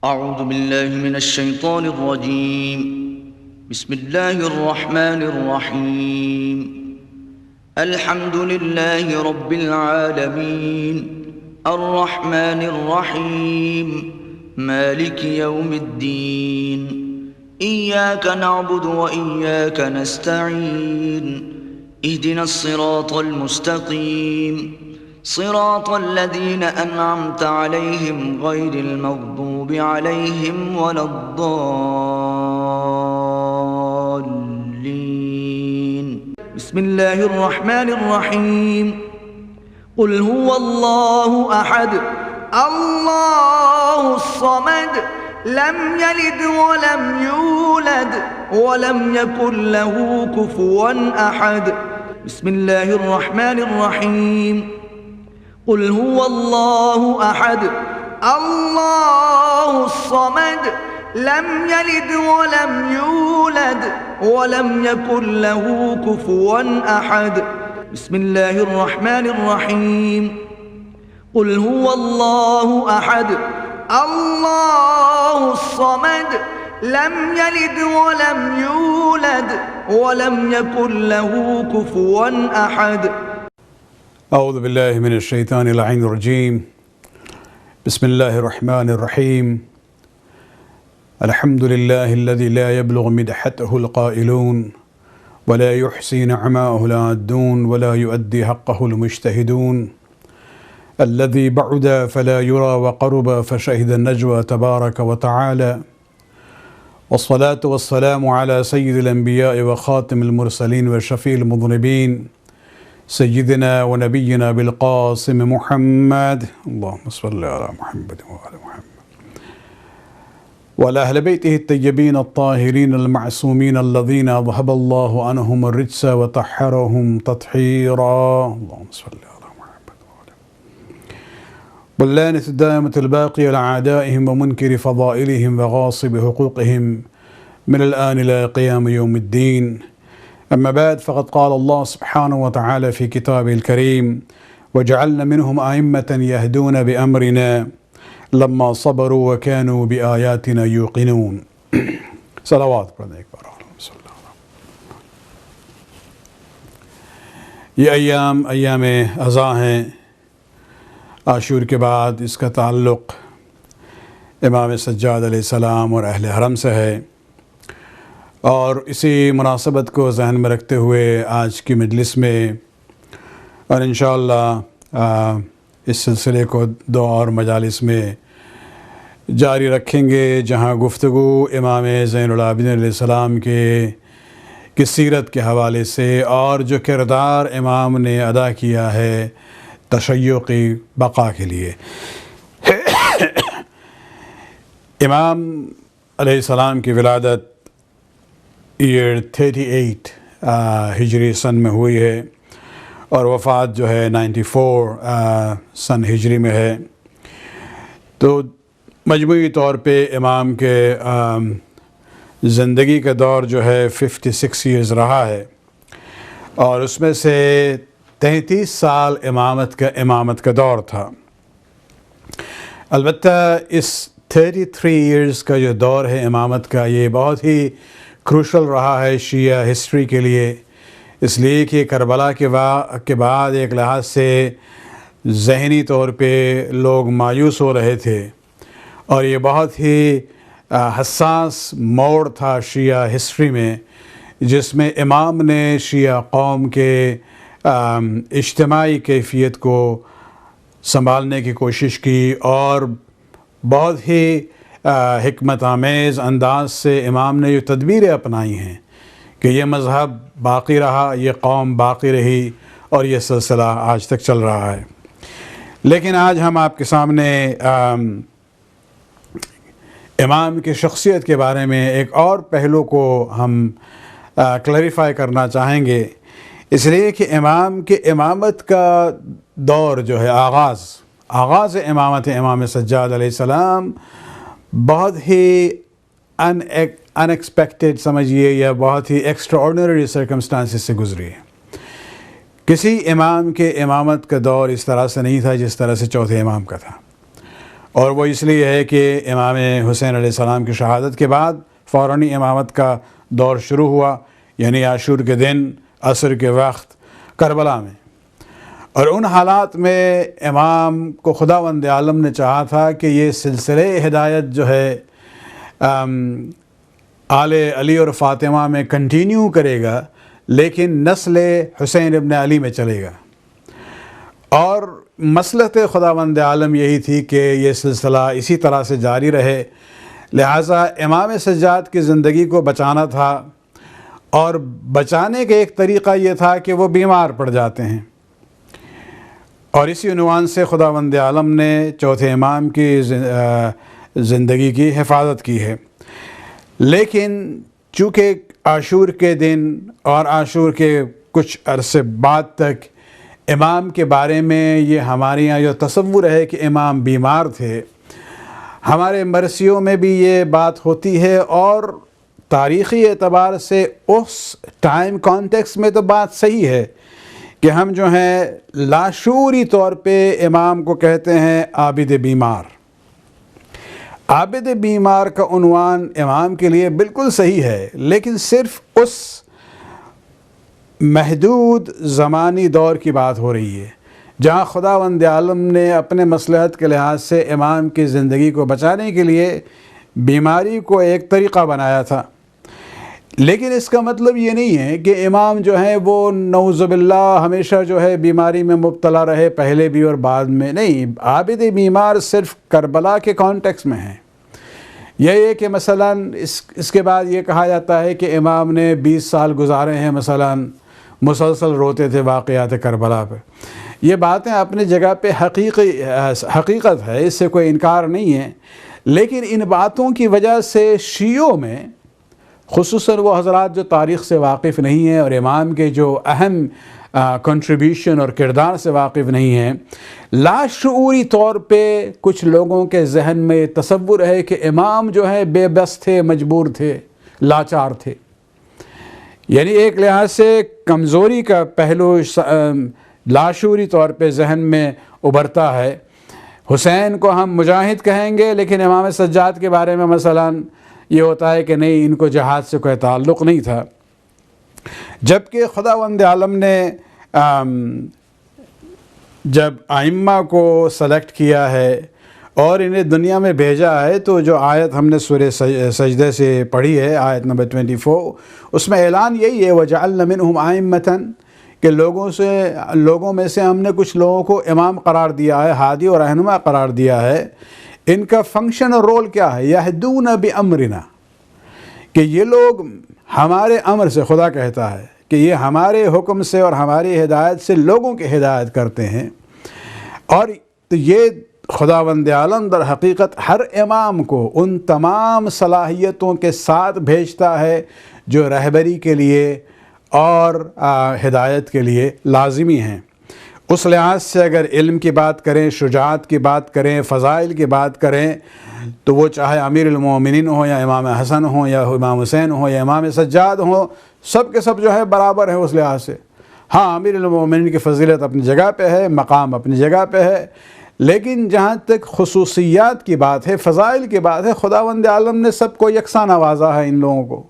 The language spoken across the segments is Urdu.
أعوذ بالله من الشيطان الرجيم. بسم الله الرحمن الرحيم. الحمد لله رب العالمين الرحمن الرحيم مالك يوم الدين إياك نعبد وإياك نستعين اهدنا الصراط المستقيم صراط الذين أنعمت عليهم غير المغضوب عليهم ولا الضالين. بسم الله الرحمن الرحيم. قل هو الله أحد الله الصمد لم يلد ولم يولد ولم يكن له كفوا أحد. بسم الله الرحمن الرحيم. قل هو الله أحد الله الصمد لم يلد ولم يولد ولم يكن له كفوا أحد. بسم الله الرحمن الرحيم. قل هو الله أحد الله الصمد لم يلد ولم يولد ولم يكن له كفوا أحد. أعوذ بالله من الشيطان اللعين الرجيم. بسم الله الرحمن الرحيم. الحمد لله الذي لا يبلغ مدحته القائلون ولا يحصي نعماءه العادون ولا يؤدي حقه المجتهدون الذي بعد فلا يرى وقرب فشهد النجوى تبارك وتعالى. والصلاة والسلام على سيد الأنبياء وخاتم المرسلين وشفيع المذنبين سيدنا ونبينا بالقاسم محمد اللهم صل على محمد وعلى محمد وعلى أهل بيته الطيبين الطاهرين المعصومين الذين أذهب الله عنهم الرجس وطهرهم تطهيرا اللهم صل على محمد وعلى واللعنة الدائمة الباقية على أعدائهم ومنكر فضائلهم وغاصب حقوقهم من الآن إلى قيام يوم الدين. أما بعد فقد قال الله سبحانه وتعالى في كتابه الكريم وجعلنا منهم أئمة يهدون بأمرنا لما صبروا وكانوا بآياتنا يوقنون. صلوات یہ ایام ازاں ہیں. عاشور کے بعد اس کا تعلق امام سجاد علیہ السلام اور اہل حرم سے ہے، اور اسی مناسبت کو ذہن میں رکھتے ہوئے آج کی مجلس میں اور انشاءاللہ اس سلسلے کو دو اور مجالس میں جاری رکھیں گے، جہاں گفتگو امام زین العابدین علیہ السلام کی سیرت کے حوالے سے اور جو کردار امام نے ادا کیا ہے تشیع کی بقا کے لیے. امام علیہ السلام کی ولادت ایئر 38 ہجری سن میں ہوئی ہے، اور وفات جو ہے 94 سن ہجری میں ہے. تو مجموعی طور پہ امام کے زندگی کا دور جو ہے 56 ایئرز رہا ہے، اور اس میں سے 33 سال امامت کا دور تھا. البتہ اس 33 ایئرز کا جو دور ہے امامت کا، یہ بہت ہی کروشل رہا ہے شیعہ ہسٹری کے لیے، اس لیے کہ کربلا کے بعد ایک لحاظ سے ذہنی طور پہ لوگ مایوس ہو رہے تھے، اور یہ بہت ہی حساس موڑ تھا شیعہ ہسٹری میں، جس میں امام نے شیعہ قوم کے اجتماعی کیفیت کو سنبھالنے کی کوشش کی، اور بہت ہی حکمت آمیز انداز سے امام نے یہ تدبیریں اپنائی ہیں کہ یہ مذہب باقی رہا، یہ قوم باقی رہی، اور یہ سلسلہ آج تک چل رہا ہے. لیکن آج ہم آپ کے سامنے امام کی شخصیت کے بارے میں ایک اور پہلو کو ہم کلیریفائی کرنا چاہیں گے، اس لیے کہ امام کے امامت کا دور جو ہے آغاز امامت امام سجاد علیہ السلام بہت ہی ان ایکسپیکٹڈ سمجھیے یا بہت ہی ایکسٹرا آرڈنری سرکمسٹانسز سے گزری ہے. کسی امام کے امامت کا دور اس طرح سے نہیں تھا جس طرح سے چوتھے امام کا تھا، اور وہ اس لیے ہے کہ امام حسین علیہ السلام کی شہادت کے بعد فوراً امامت کا دور شروع ہوا، یعنی عاشور کے دن عصر کے وقت کربلا میں۔ اور ان حالات میں امام کو خداوند عالم نے چاہا تھا کہ یہ سلسلہ ہدایت جو ہے آل علی اور فاطمہ میں کنٹینیو کرے گا، لیکن نسل حسین ابن علی میں چلے گا۔ اور مصلحت خداوند عالم یہی تھی کہ یہ سلسلہ اسی طرح سے جاری رہے، لہٰذا امام سجاد کی زندگی کو بچانا تھا، اور بچانے کا ایک طریقہ یہ تھا کہ وہ بیمار پڑ جاتے ہیں، اور اسی عنوان سے خداوند عالم نے چوتھے امام کی زندگی کی حفاظت کی ہے۔ لیکن چونکہ عاشور کے دن اور عاشور کے کچھ عرصے بعد تک امام کے بارے میں یہ ہمارے یہاں جو تصور ہے کہ امام بیمار تھے، ہمارے مرثیوں میں بھی یہ بات ہوتی ہے، اور تاریخی اعتبار سے اس ٹائم کانٹیکس میں تو بات صحیح ہے کہ ہم جو ہیں لاشعوری طور پہ امام کو کہتے ہیں عابد بیمار۔ عابد بیمار کا عنوان امام کے لیے بالکل صحیح ہے، لیکن صرف اس محدود زمانی دور کی بات ہو رہی ہے جہاں خداوند عالم نے اپنے مصلحت کے لحاظ سے امام کی زندگی کو بچانے کے لیے بیماری کو ایک طریقہ بنایا تھا۔ لیکن اس کا مطلب یہ نہیں ہے کہ امام جو ہے وہ نعوذ باللہ ہمیشہ جو ہے بیماری میں مبتلا رہے، پہلے بھی اور بعد میں نہیں۔ عابد بیمار صرف کربلا کے کانٹیکس میں ہے۔ یہ ہے کہ مثلا اس کے بعد یہ کہا جاتا ہے کہ امام نے 20 سال گزارے ہیں، مثلا مسلسل روتے تھے واقعات کربلا پہ۔ یہ باتیں اپنی جگہ پہ حقیقت ہے، اس سے کوئی انکار نہیں ہے، لیکن ان باتوں کی وجہ سے شیعوں میں، خصوصاً وہ حضرات جو تاریخ سے واقف نہیں ہیں اور امام کے جو اہم کنٹریبیوشن اور کردار سے واقف نہیں ہیں، لاشعوری طور پہ کچھ لوگوں کے ذہن میں تصور ہے کہ امام جو ہے بے بس تھے، مجبور تھے، لاچار تھے۔ یعنی ایک لحاظ سے کمزوری کا پہلو لاشعوری طور پہ ذہن میں ابھرتا ہے۔ حسین کو ہم مجاہد کہیں گے، لیکن امام سجاد کے بارے میں مثلاً یہ ہوتا ہے کہ نہیں، ان کو جہاد سے کوئی تعلق نہیں تھا۔ جبکہ خداوند عالم نے جب ائمہ کو سلیکٹ کیا ہے اور انہیں دنیا میں بھیجا ہے، تو جو آیت ہم نے سورہ سجدہ سے پڑھی ہے، آیت نمبر 24، اس میں اعلان یہی ہے وَجَعَلْنَا مِنْهُمْ أَئِمَّةً کہ لوگوں میں سے ہم نے کچھ لوگوں کو امام قرار دیا ہے، ہادی اور رہنما قرار دیا ہے۔ ان کا فنکشن اور رول کیا ہے؟ یہدون بامرنا، کہ یہ لوگ ہمارے امر سے، خدا کہتا ہے کہ یہ ہمارے حکم سے اور ہماری ہدایت سے لوگوں کی ہدایت کرتے ہیں۔ اور یہ خداوند عالم در حقیقت ہر امام کو ان تمام صلاحیتوں کے ساتھ بھیجتا ہے جو رہبری کے لیے اور ہدایت کے لیے لازمی ہیں۔ اس لحاظ سے اگر علم کی بات کریں، شجاعت کی بات کریں، فضائل کی بات کریں، تو وہ چاہے امیر المومنین ہوں یا امام حسن ہوں یا امام حسین ہوں یا امام سجاد ہوں، سب کے سب جو ہے برابر ہیں اس لحاظ سے۔ ہاں، امیر المومنین کی فضیلت اپنی جگہ پہ ہے، مقام اپنی جگہ پہ ہے، لیکن جہاں تک خصوصیات کی بات ہے، فضائل کی بات ہے، خداوند عالم نے سب کو یکساں نوازا ہے ان لوگوں کو۔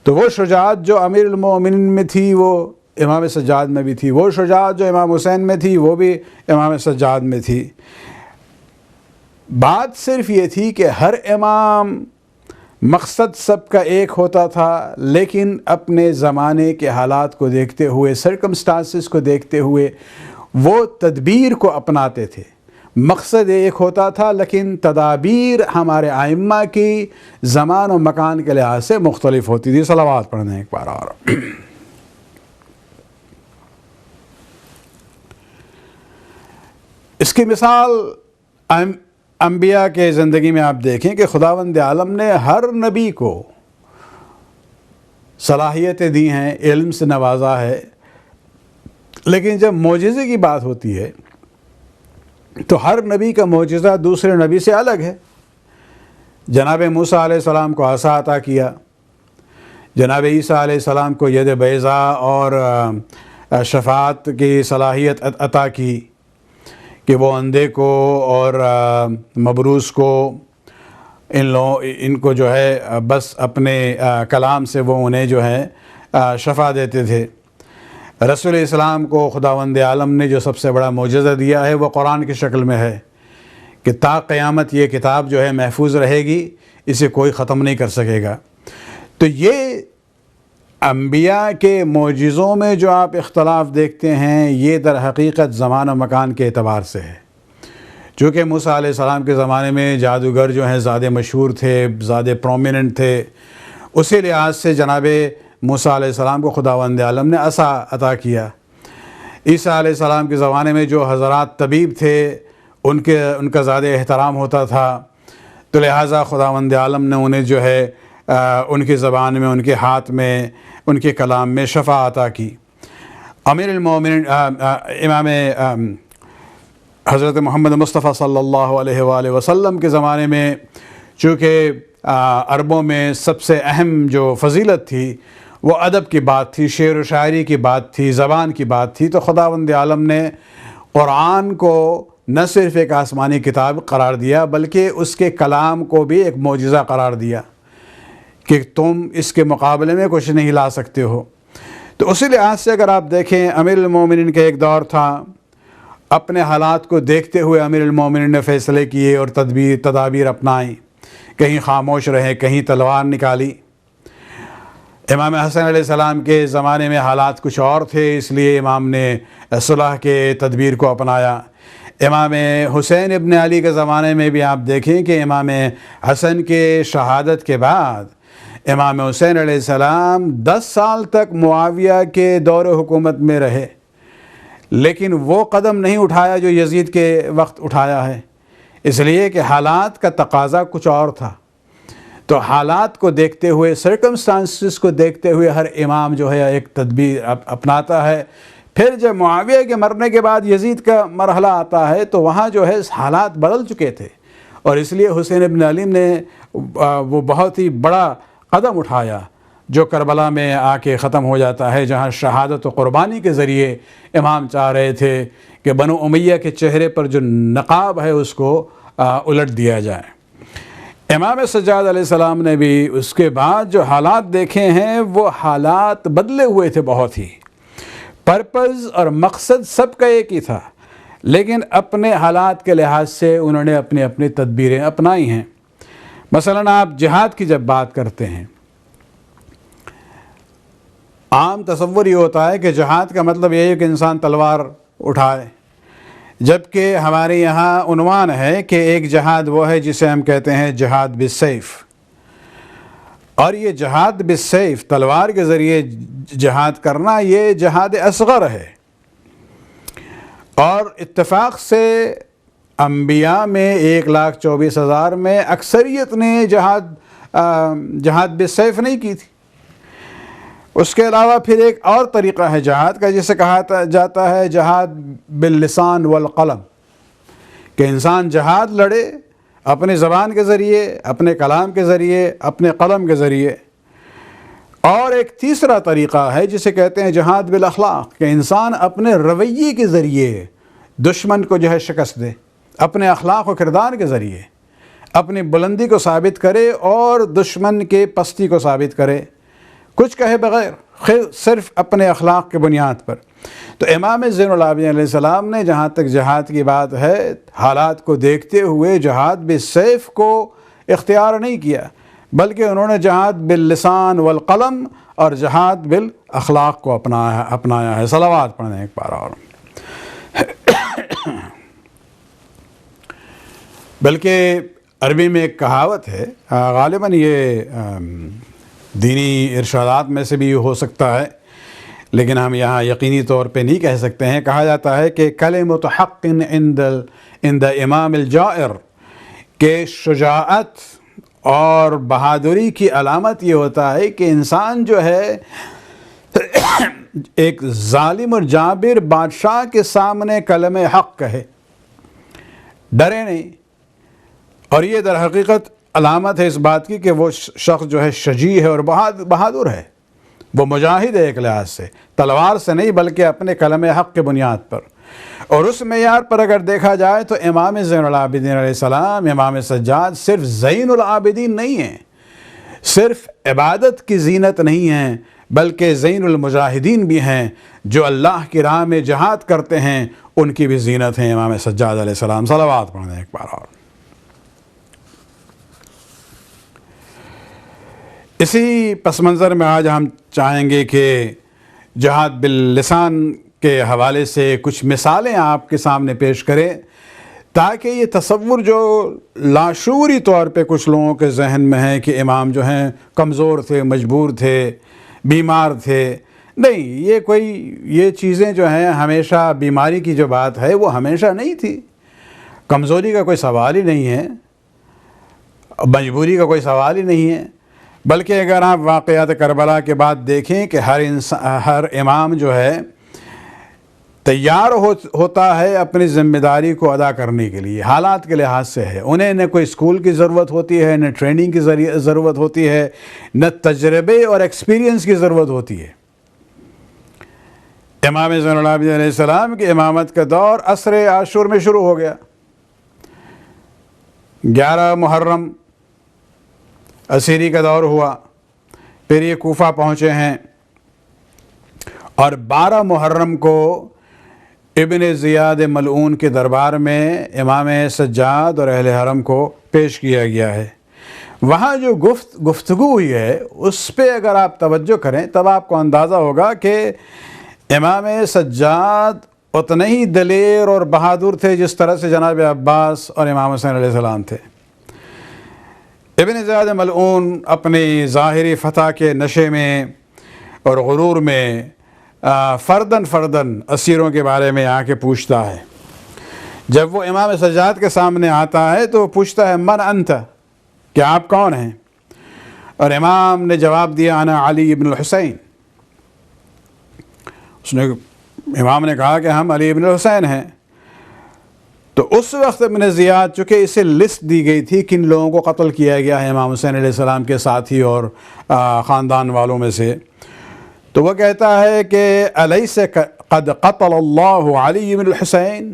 تو وہ شجاعت جو امیر المومنین میں تھی وہ امام سجاد میں بھی تھی، وہ شجاعت جو امام حسین میں تھی وہ بھی امام سجاد میں تھی۔ بات صرف یہ تھی کہ ہر امام مقصد سب کا ایک ہوتا تھا، لیکن اپنے زمانے کے حالات کو دیکھتے ہوئے، سرکمسٹانسز کو دیکھتے ہوئے وہ تدبیر کو اپناتے تھے۔ مقصد ایک ہوتا تھا، لیکن تدابیر ہمارے ائمہ کی زمان و مکان کے لحاظ سے مختلف ہوتی تھی۔ صلوات پڑھنے ایک بار اور اس کی مثال انبیاء کے زندگی میں آپ دیکھیں کہ خداوند عالم نے ہر نبی کو صلاحیتیں دی ہیں، علم سے نوازا ہے، لیکن جب معجزے کی بات ہوتی ہے تو ہر نبی کا معجزہ دوسرے نبی سے الگ ہے۔ جناب موسیٰ علیہ السلام کو عصا عطا کیا، جناب عیسیٰ علیہ السلام کو ید بیضاء اور شفاعت کی صلاحیت عطا کی، کہ وہ اندھے کو اور مبروس کو ان کو جو ہے بس اپنے کلام سے وہ انہیں جو ہے شفا دیتے تھے۔ رسول اسلام کو خداوند عالم نے جو سب سے بڑا معجزہ دیا ہے وہ قرآن کی شکل میں ہے کہ تا قیامت یہ کتاب جو ہے محفوظ رہے گی، اسے کوئی ختم نہیں کر سکے گا۔ تو یہ انبیاء کے معجزوں میں جو آپ اختلاف دیکھتے ہیں یہ در حقیقت زمان و مکان کے اعتبار سے ہے۔ چونکہ موسیٰ علیہ السلام کے زمانے میں جادوگر جو ہیں زیادہ مشہور تھے، زیادہ پرومیننٹ تھے، اسی لحاظ سے جناب موسیٰ علیہ السلام کو خداوند عالم نے عصا عطا کیا۔ عیسیٰ علیہ السلام کے زمانے میں جو حضرات طبیب تھے ان کا زیادہ احترام ہوتا تھا، تو لہٰذا خداوند عالم نے انہیں جو ہے ان کی زبان میں، ان کے ہاتھ میں، ان کے کلام میں شفا عطا کی۔ امیر المومنین امام حضرت محمد مصطفیٰ صلی اللہ علیہ وآلہ وسلم کے زمانے میں چونکہ عربوں میں سب سے اہم جو فضیلت تھی وہ ادب کی بات تھی، شعر و شاعری کی بات تھی، زبان کی بات تھی، تو خداوند عالم نے قرآن کو نہ صرف ایک آسمانی کتاب قرار دیا بلکہ اس کے کلام کو بھی ایک معجزہ قرار دیا کہ تم اس کے مقابلے میں کچھ نہیں لا سکتے ہو۔ تو اسی لحاظ سے اگر آپ دیکھیں امیر المومنین کا ایک دور تھا، اپنے حالات کو دیکھتے ہوئے امیر المومنین نے فیصلے کیے اور تدابیر اپنائیں، کہیں خاموش رہے، کہیں تلوار نکالی۔ امام حسن علیہ السلام کے زمانے میں حالات کچھ اور تھے، اس لیے امام نے صلح کے تدبیر کو اپنایا۔ امام حسین ابن علی کے زمانے میں بھی آپ دیکھیں کہ امام حسن کے شہادت کے بعد امام حسین علیہ السلام 10 سال تک معاویہ کے دور حکومت میں رہے، لیکن وہ قدم نہیں اٹھایا جو یزید کے وقت اٹھایا ہے، اس لیے کہ حالات کا تقاضا کچھ اور تھا۔ تو حالات کو دیکھتے ہوئے، سرکمسٹانسز کو دیکھتے ہوئے ہر امام جو ہے ایک تدبیر اپناتا ہے۔ پھر جب معاویہ کے مرنے کے بعد یزید کا مرحلہ آتا ہے تو وہاں جو ہے حالات بدل چکے تھے، اور اس لیے حسین ابن علی نے وہ بہت ہی بڑا قدم اٹھایا جو کربلا میں آ کے ختم ہو جاتا ہے، جہاں شہادت و قربانی کے ذریعے امام چاہ رہے تھے کہ بنو امیہ کے چہرے پر جو نقاب ہے اس کو الٹ دیا جائے۔ امام سجاد علیہ السلام نے بھی اس کے بعد جو حالات دیکھے ہیں وہ حالات بدلے ہوئے تھے بہت ہی۔ پرپز اور مقصد سب کا ایک ہی تھا، لیکن اپنے حالات کے لحاظ سے انہوں نے اپنی تدبیریں اپنائی ہیں۔ مثلاً آپ جہاد کی جب بات کرتے ہیں، عام تصور یہ ہوتا ہے کہ جہاد کا مطلب یہ ہے کہ انسان تلوار اٹھائے، جبکہ ہمارے یہاں عنوان ہے کہ ایک جہاد وہ ہے جسے ہم کہتے ہیں جہاد بالسیف، اور یہ جہاد بالسیف، تلوار کے ذریعے جہاد کرنا، یہ جہاد اصغر ہے۔ اور اتفاق سے انبیاء میں 1,24,000 میں اکثریت نے جہاد بالسیف نہیں کی تھی۔ اس کے علاوہ پھر ایک اور طریقہ ہے جہاد کا جسے کہا جاتا ہے جہاد باللسان والقلم، کہ انسان جہاد لڑے اپنے زبان کے ذریعے، اپنے کلام کے ذریعے، اپنے قلم کے ذریعے۔ اور ایک تیسرا طریقہ ہے جسے کہتے ہیں جہاد بالاخلاق، کہ انسان اپنے رویے کے ذریعے دشمن کو جو ہے شکست دے، اپنے اخلاق و کردار کے ذریعے اپنی بلندی کو ثابت کرے اور دشمن کے پستی کو ثابت کرے، کچھ کہے بغیر، صرف اپنے اخلاق کے بنیاد پر۔ تو امام زین العابدین علیہ السلام نے جہاں تک جہاد کی بات ہے، حالات کو دیکھتے ہوئے جہاد بالسیف کو اختیار نہیں کیا، بلکہ انہوں نے جہاد باللسان والقلم اور جہاد بالاخلاق کو اپنایا ہے۔ صلوات پڑھنے ایک بار اور۔ بلکہ عربی میں ایک کہاوت ہے، غالباً یہ دینی ارشادات میں سے بھی ہو سکتا ہے، لیکن ہم یہاں یقینی طور پہ نہیں کہہ سکتے ہیں۔ کہا جاتا ہے کہ کلمۃ حق عند امام الجائر، کہ شجاعت اور بہادری کی علامت یہ ہوتا ہے کہ انسان جو ہے ایک ظالم اور جابر بادشاہ کے سامنے کلمہ حق کہے، ڈرے نہیں۔ اور یہ در حقیقت علامت ہے اس بات کی کہ وہ شخص جو ہے شجیع ہے اور بہادر ہے، وہ مجاہد ہے ایک لحاظ سے، تلوار سے نہیں بلکہ اپنے کلمہ حق کے بنیاد پر۔ اور اس معیار پر اگر دیکھا جائے تو امام زین العابدین علیہ السلام، امام سجاد صرف زین العابدین نہیں ہیں، صرف عبادت کی زینت نہیں ہیں، بلکہ زین المجاہدین بھی ہیں، جو اللہ کی راہ میں جہاد کرتے ہیں ان کی بھی زینت ہیں امام سجاد علیہ السلام۔ صلوات پڑھیں ایک بار اور۔ اسی پس منظر میں آج ہم چاہیں گے کہ جہاد باللسان کے حوالے سے کچھ مثالیں آپ کے سامنے پیش کریں، تاکہ یہ تصور جو لاشعوری طور پہ کچھ لوگوں کے ذہن میں ہے کہ امام جو ہیں کمزور تھے، مجبور تھے، بیمار تھے، نہیں، یہ چیزیں جو ہیں ہمیشہ بیماری کی جو بات ہے وہ ہمیشہ نہیں تھی، کمزوری کا کوئی سوال ہی نہیں ہے، مجبوری کا کوئی سوال ہی نہیں ہے، بلکہ اگر آپ واقعات کربلا کے بعد دیکھیں کہ ہر امام جو ہے تیار ہوتا ہے اپنی ذمہ داری کو ادا کرنے کے لیے، حالات کے لحاظ سے ہے، انہیں نہ کوئی اسکول کی ضرورت ہوتی ہے، نہ ٹریننگ کی ضرورت ہوتی ہے، نہ تجربے اور ایکسپیرینس کی ضرورت ہوتی ہے۔ امام زین العابدین علیہ السلام کی امامت کا دور عصر عاشور میں شروع ہو گیا، 11 محرم عسیری کا دور ہوا، پھر یہ کوفہ پہنچے ہیں، اور 12 محرم کو ابن زیاد ملعون کے دربار میں امام سجاد اور اہل حرم کو پیش کیا گیا ہے۔ وہاں جو گفتگو ہوئی ہے اس پہ اگر آپ توجہ کریں تب آپ کو اندازہ ہوگا کہ امام سجاد اتنے ہی دلیر اور بہادر تھے جس طرح سے جناب عباس اور امام حسین علیہ السلام تھے۔ ابن زیاد ملعون اپنی ظاہری فتح کے نشے میں اور غرور میں فردن اسیروں کے بارے میں آ کے پوچھتا ہے۔ جب وہ امام سجاد کے سامنے آتا ہے تو وہ پوچھتا ہے من انت، کہ آپ کون ہیں؟ اور امام نے جواب دیا انا علی ابن الحسین۔ امام نے کہا کہ ہم علی ابن الحسین ہیں۔ تو اس وقت ابن زیاد، چونکہ اسے لسٹ دی گئی تھی کن لوگوں کو قتل کیا گیا ہے امام حسین علیہ السلام کے ساتھی اور خاندان والوں میں سے، تو وہ کہتا ہے کہ الیس قد قتل اللہ علی بن الحسین،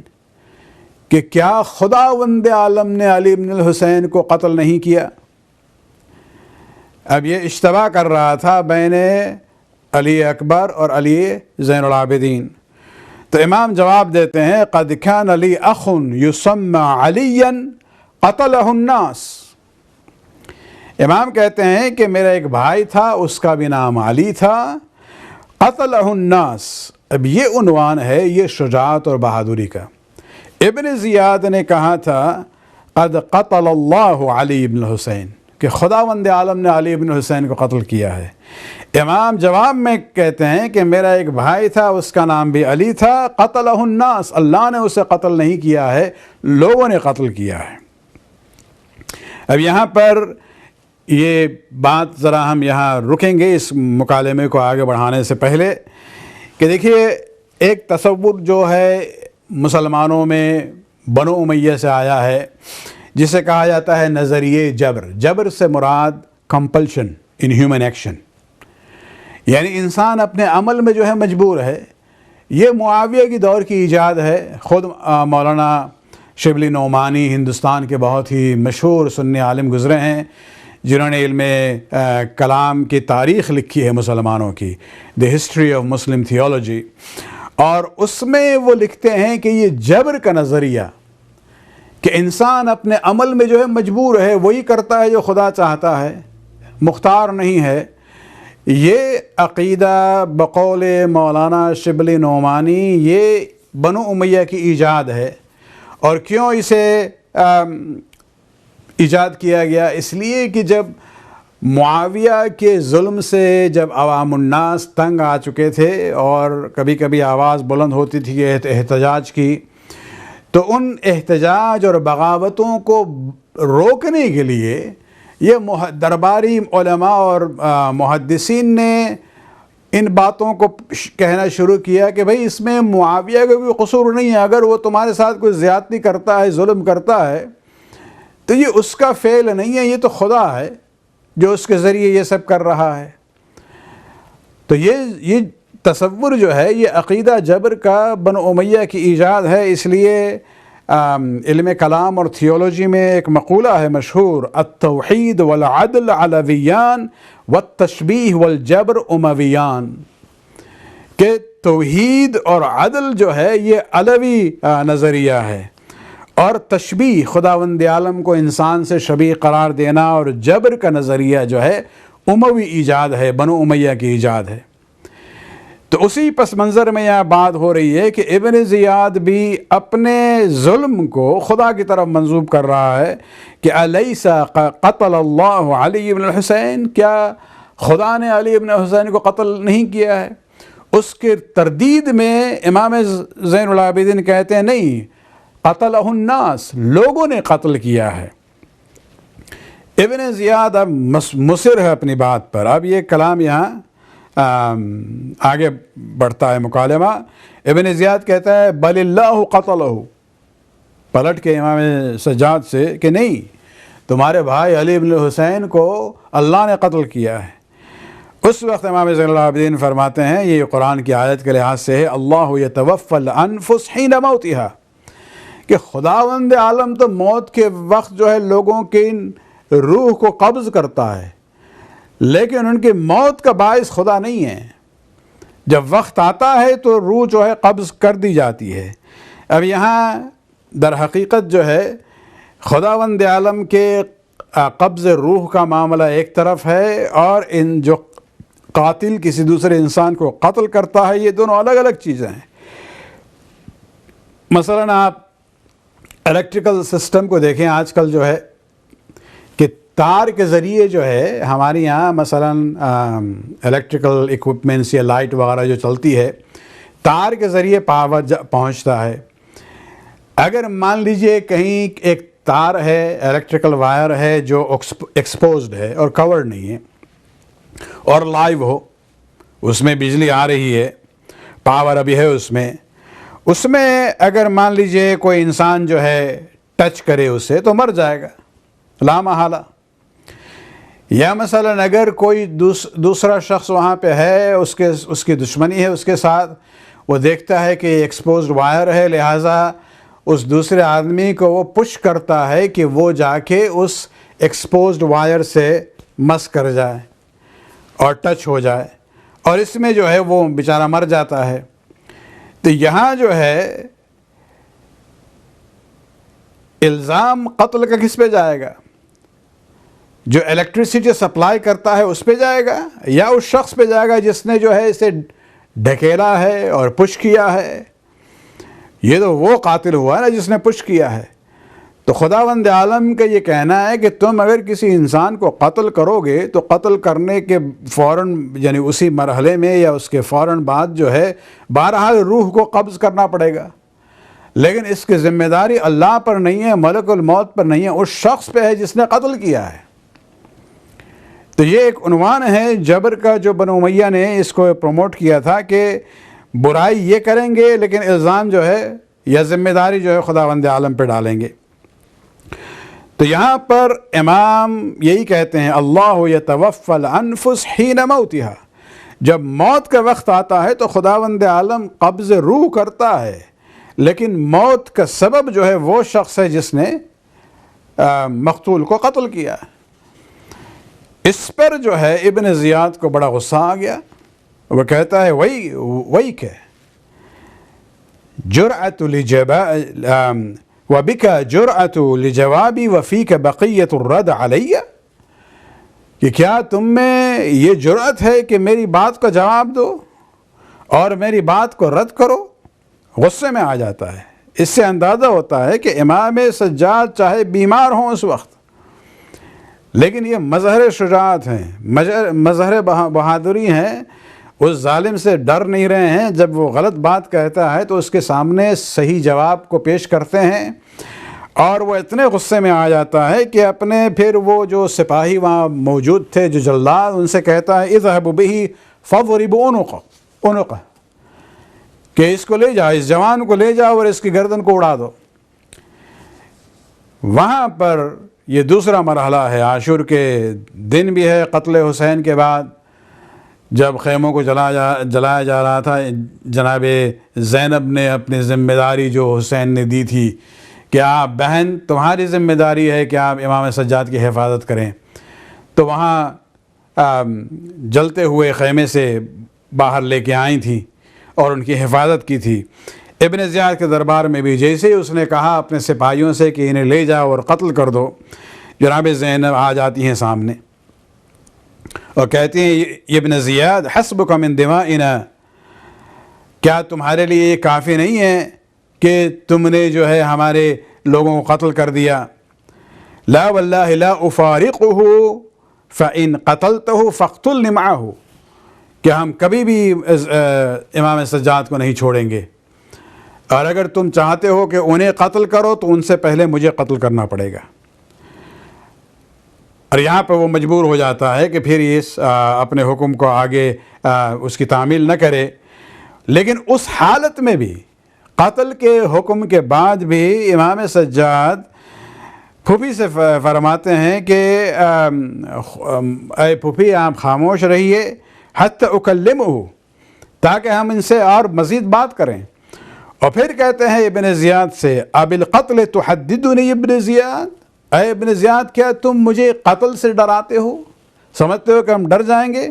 کہ کیا خداوند عالم نے علی بن الحسین کو قتل نہیں کیا؟ اب یہ اشتباہ کر رہا تھا بین علی اکبر اور علی زین العابدین۔ تو امام جواب دیتے ہیں قد کان لی اخ یسمى علیا قتلہ الناس۔ امام کہتے ہیں کہ میرا ایک بھائی تھا، اس کا بھی نام علی تھا، قتلہ الناس۔ اب یہ عنوان ہے یہ شجاعت اور بہادری کا۔ ابن زیاد نے کہا تھا قد قتل اللہ علی بن الحسین، کہ خداوند عالم نے علی بن الحسین کو قتل کیا ہے۔ امام جواب میں کہتے ہیں کہ میرا ایک بھائی تھا، اس کا نام بھی علی تھا، قتلہ الناس، اللہ نے اسے قتل نہیں کیا ہے، لوگوں نے قتل کیا ہے۔ اب یہاں پر یہ بات ذرا ہم یہاں رکیں گے اس مکالمے کو آگے بڑھانے سے پہلے، کہ دیکھیے ایک تصور جو ہے مسلمانوں میں بنو امیہ سے آیا ہے جسے کہا جاتا ہے نظریہ جبر۔ جبر سے مراد کمپلشن ان ہیومن ایکشن، یعنی انسان اپنے عمل میں جو ہے مجبور ہے۔ یہ معاویہ کی دور کی ایجاد ہے۔ خود مولانا شبلی نعمانی ہندوستان کے بہت ہی مشہور سنی عالم گزرے ہیں جنہوں نے علم کلام کی تاریخ لکھی ہے مسلمانوں کی، the history of Muslim theology, اور اس میں وہ لکھتے ہیں کہ یہ جبر کا نظریہ کہ انسان اپنے عمل میں جو ہے مجبور ہے، وہی کرتا ہے جو خدا چاہتا ہے، مختار نہیں ہے، یہ عقیدہ بقول مولانا شبلی نعمانی یہ بنو امیہ کی ایجاد ہے۔ اور کیوں اسے ایجاد کیا گیا؟ اس لیے کہ جب معاویہ کے ظلم سے جب عوام الناس تنگ آ چکے تھے اور کبھی کبھی آواز بلند ہوتی تھی احتجاج کی، تو ان احتجاج اور بغاوتوں کو روکنے کے لیے یہ درباری علماء اور محدثین نے ان باتوں کو کہنا شروع کیا کہ بھئی اس میں معاویہ کا کوئی قصور نہیں ہے، اگر وہ تمہارے ساتھ کوئی زیادتی کرتا ہے، ظلم کرتا ہے، تو یہ اس کا فعل نہیں ہے، یہ تو خدا ہے جو اس کے ذریعے یہ سب کر رہا ہے۔ تو یہ تصور جو ہے یہ عقیدہ جبر کا بنو امیہ کی ایجاد ہے، اس لیے علم کلام اور تھیولوجی میں ایک مقولہ ہے مشہور، التوحید والعدل علویان والتشبیہ والجبر امویان، کہ توحید اور عدل جو ہے یہ علوی نظریہ ہے، اور تشبیہ خداوند عالم کو انسان سے شبیہ قرار دینا اور جبر کا نظریہ جو ہے اموی ایجاد ہے، بنو امیہ کی ایجاد ہے۔ تو اسی پس منظر میں یہ بات ہو رہی ہے کہ ابن زیاد بھی اپنے ظلم کو خدا کی طرف منسوب کر رہا ہے کہ الیس قتل اللہ علی بن الحسین، کیا خدا نے علی بن حسین کو قتل نہیں کیا ہے؟ اس کے تردید میں امام زین العابدین کہتے ہیں نہیں، قتلہ الناس، لوگوں نے قتل کیا ہے۔ ابن زیاد اب مصر ہے اپنی بات پر۔ اب یہ کلام یہاں آگے بڑھتا ہے مکالمہ۔ ابن زیاد کہتا ہے بل اللہ قتلہ، پلٹ کے امام سجاد سے کہ نہیں، تمہارے بھائی علی بن حسین کو اللہ نے قتل کیا ہے۔ اس وقت امام زین العابدین فرماتے ہیں، یہ قرآن کی آیت کے لحاظ سے ہے، اللہ یتوفی الانفس حین موتہا، کہ خداوند عالم تو موت کے وقت جو ہے لوگوں کی روح کو قبض کرتا ہے، لیکن ان کی موت کا باعث خدا نہیں ہے۔ جب وقت آتا ہے تو روح جو ہے قبض کر دی جاتی ہے۔ اب یہاں در حقیقت جو ہے خداوند عالم کے قبض روح کا معاملہ ایک طرف ہے، اور ان جو قاتل کسی دوسرے انسان کو قتل کرتا ہے، یہ دونوں الگ الگ چیزیں ہیں۔ مثلاً آپ الیکٹریکل سسٹم کو دیکھیں، آج کل جو ہے کہ تار کے ذریعے جو ہے ہمارے یہاں مثلاً الیکٹریکل ایکوپمنٹس یا لائٹ وغیرہ جو چلتی ہے، تار کے ذریعے پاور پہنچتا ہے۔ اگر مان لیجئے کہیں ایک تار ہے، الیکٹریکل وائر ہے جو ایکسپوزڈ ہے اور کورڈ نہیں ہے اور لائیو ہو، اس میں بجلی آ رہی ہے، پاور ابھی ہے اس میں اگر مان لیجئے کوئی انسان جو ہے ٹچ کرے اسے تو مر جائے گا لا محالہ۔ یا مثلا اگر کوئی دوسرا شخص وہاں پہ ہے، اس کی دشمنی ہے اس کے ساتھ، وہ دیکھتا ہے کہ ایکسپوزڈ وائر ہے، لہٰذا اس دوسرے آدمی کو وہ پش کرتا ہے کہ وہ جا کے اس ایکسپوزڈ وائر سے مس کر جائے اور ٹچ ہو جائے، اور اس میں جو ہے وہ بیچارہ مر جاتا ہے۔ تو یہاں جو ہے الزام قتل کا کس پہ جائے گا؟ جو الیکٹریسٹی سپلائی کرتا ہے اس پہ جائے گا، یا اس شخص پہ جائے گا جس نے جو ہے اسے ڈھکیلا ہے اور پش کیا ہے؟ یہ تو وہ قاتل ہوا نا جس نے پش کیا ہے۔ تو خداوند عالم کا یہ کہنا ہے کہ تم اگر کسی انسان کو قتل کرو گے تو قتل کرنے کے فوراً یعنی اسی مرحلے میں یا اس کے فوراً بعد جو ہے بہرحال روح کو قبض کرنا پڑے گا، لیکن اس کی ذمہ داری اللہ پر نہیں ہے، ملک الموت پر نہیں ہے، اس شخص پہ ہے جس نے قتل کیا ہے۔ تو یہ ایک عنوان ہے جبر کا جو بنو امیہ نے اس کو پروموٹ کیا تھا کہ برائی یہ کریں گے لیکن الزام جو ہے یا ذمہ داری جو ہے خداوند عالم پہ ڈالیں گے۔ تو یہاں پر امام یہی کہتے ہیں اللہ یتوفی الانفس حین موتہا، جب موت کا وقت آتا ہے تو خداوند عالم قبض روح کرتا ہے، لیکن موت کا سبب جو ہے وہ شخص ہے جس نے مقتول کو قتل کیا۔ اس پر جو ہے ابن زیاد کو بڑا غصہ آ گیا، وہ کہتا ہے وہی کہ جرأت وَبِكَ جُرْعَةُ لِجَوَابِ وَفِيكَ بَقِيَّةُ الرَّدْ عَلَيَّ، کہ کیا تم میں یہ جرأت ہے کہ میری بات کا جواب دو اور میری بات کو رد کرو؟ غصے میں آ جاتا ہے۔ اس سے اندازہ ہوتا ہے کہ امام سجاد چاہے بیمار ہوں اس وقت، لیکن یہ مظہر شجاعت ہیں، مظہر بہادری ہیں، اس ظالم سے ڈر نہیں رہے ہیں۔ جب وہ غلط بات کہتا ہے تو اس کے سامنے صحیح جواب کو پیش کرتے ہیں، اور وہ اتنے غصے میں آ جاتا ہے کہ اپنے پھر وہ جو سپاہی وہاں موجود تھے جو جلاد، ان سے کہتا ہے اذهبوا به فاضربوا عنقه، کہ اس کو لے جاؤ، اس جوان کو لے جاؤ اور اس کی گردن کو اڑا دو۔ وہاں پر یہ دوسرا مرحلہ ہے، عاشور کے دن بھی ہے قتل حسین کے بعد، جب خیموں کو جلایا جا رہا تھا، جناب زینب نے اپنی ذمہ داری جو حسین نے دی تھی کہ آپ بہن تمہاری ذمہ داری ہے کہ آپ امام سجاد کی حفاظت کریں، تو وہاں جلتے ہوئے خیمے سے باہر لے کے آئی تھیں اور ان کی حفاظت کی تھی۔ ابن زیاد کے دربار میں بھی جیسے اس نے کہا اپنے سپاہیوں سے کہ انہیں لے جاؤ اور قتل کر دو، جناب زینب آ جاتی ہیں سامنے اور کہتی ہیں ابن زیاد حسبک من دمائنا، کیا تمہارے لیے یہ کافی نہیں ہے کہ تم نے جو ہے ہمارے لوگوں کو قتل کر دیا؟ لا واللہ لا افارقہ فإن قتلتہ فاقتلنی معہ، کہ ہم کبھی بھی امام سجاد کو نہیں چھوڑیں گے، اور اگر تم چاہتے ہو کہ انہیں قتل کرو تو ان سے پہلے مجھے قتل کرنا پڑے گا۔ اور یہاں پہ وہ مجبور ہو جاتا ہے کہ پھر اس اپنے حکم کو آگے اس کی تعمیل نہ کرے، لیکن اس حالت میں بھی قتل کے حکم کے بعد بھی امام سجاد پھوپھی سے فرماتے ہیں کہ اے پھوپھی آپ خاموش رہیے حتی اکلمہ، تاکہ ہم ان سے اور مزید بات کریں۔ اور پھر کہتے ہیں ابن زیاد سے اب القتل تحددنی ابن زیاد، اے ابن زیاد کیا تم مجھے قتل سے ڈراتے ہو، سمجھتے ہو کہ ہم ڈر جائیں گے؟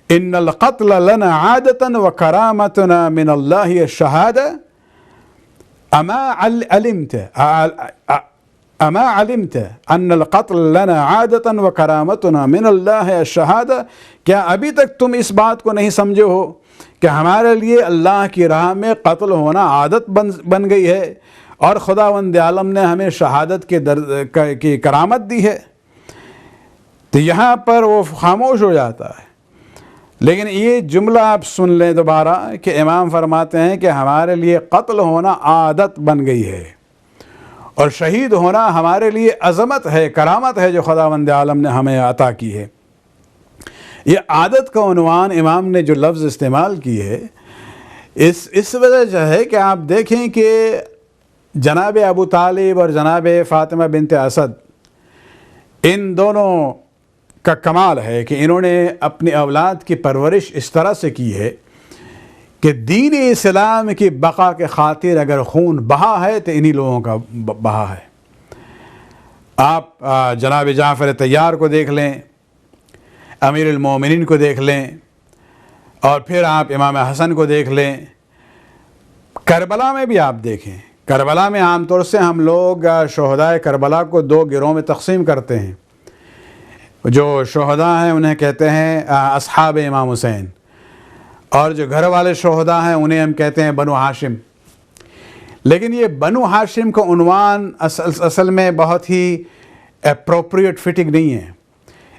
ان القتل لنا عادتا وکرامتنا من اللہ الشہادہ اما علمت ان القتل لنا عادتا وکرامتنا من اللہ الشہادہ، کیا ابھی تک تم اس بات کو نہیں سمجھے ہو کہ ہمارے لیے اللہ کی راہ میں قتل ہونا عادت بن گئی ہے اور خداوند عالم نے ہمیں شہادت کی کرامت دی ہے؟ تو یہاں پر وہ خاموش ہو جاتا ہے، لیکن یہ جملہ آپ سن لیں دوبارہ کہ امام فرماتے ہیں کہ ہمارے لیے قتل ہونا عادت بن گئی ہے اور شہید ہونا ہمارے لیے عظمت ہے، کرامت ہے جو خداوند عالم نے ہمیں عطا کی ہے۔ یہ عادت کا عنوان امام نے جو لفظ استعمال کی ہے، اس وجہ جو ہے کہ آپ دیکھیں کہ جناب ابو طالب اور جناب فاطمہ بنت اسد، ان دونوں کا کمال ہے کہ انہوں نے اپنی اولاد کی پرورش اس طرح سے کی ہے کہ دین اسلام کی بقا کے خاطر اگر خون بہا ہے تو انہی لوگوں کا بہا ہے۔ آپ جناب جعفر طیار کو دیکھ لیں، امیر المومنین کو دیکھ لیں، اور پھر آپ امام حسن کو دیکھ لیں، کربلا میں بھی آپ دیکھیں۔ کربلا میں عام طور سے ہم لوگ شہداء کربلا کو دو گروہ میں تقسیم کرتے ہیں۔ جو شہداء ہیں انہیں کہتے ہیں اصحاب امام حسین، اور جو گھر والے شہداء ہیں انہیں ہم کہتے ہیں بنو ہاشم۔ لیکن یہ بنو ہاشم کا عنوان اصل میں بہت ہی اپروپریٹ فٹنگ نہیں ہے،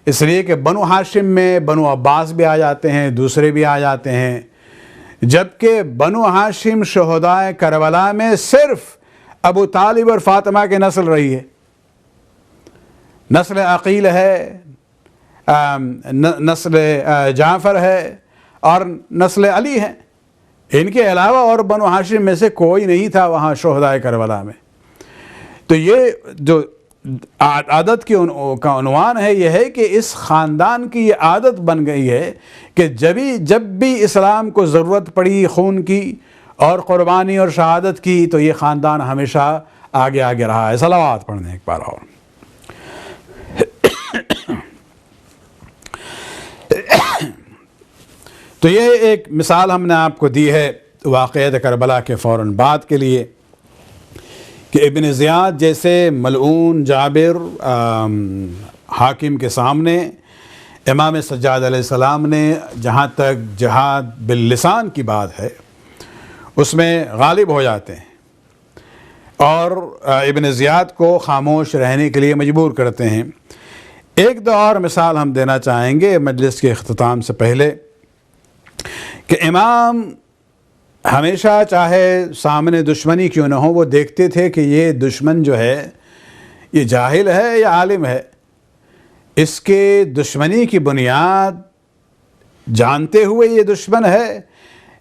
اس لیے کہ بنو ہاشم میں بنو عباس بھی آ جاتے ہیں، دوسرے بھی آ جاتے ہیں، جبکہ بنو ہاشم شہداء کربلا میں صرف ابو طالب اور فاطمہ کی نسل رہی ہے۔ نسل عقیل ہے، نسل جعفر ہے اور نسل علی ہے، ان کے علاوہ اور بنو ہاشم میں سے کوئی نہیں تھا وہاں شہداء کربلا میں۔ تو یہ جو عادت کا عنوان ہے یہ ہے کہ اس خاندان کی یہ عادت بن گئی ہے کہ جب بھی اسلام کو ضرورت پڑی خون کی اور قربانی اور شہادت کی تو یہ خاندان ہمیشہ آگے آگے رہا ہے۔ صلوات پڑھنے ایک بار اور۔ تو یہ ایک مثال ہم نے آپ کو دی ہے واقعہ کربلا کے فوراً بعد کے لیے کہ ابن زیاد جیسے ملعون جابر حاکم کے سامنے امام سجاد علیہ السلام نے جہاں تک جہاد باللسان کی بات ہے اس میں غالب ہو جاتے ہیں اور ابن زیاد کو خاموش رہنے کے لیے مجبور کرتے ہیں۔ ایک دو اور مثال ہم دینا چاہیں گے مجلس کے اختتام سے پہلے کہ امام ہمیشہ چاہے سامنے دشمنی کیوں نہ ہو وہ دیکھتے تھے کہ یہ دشمن جو ہے یہ جاہل ہے یا عالم ہے، اس کے دشمنی کی بنیاد جانتے ہوئے یہ دشمن ہے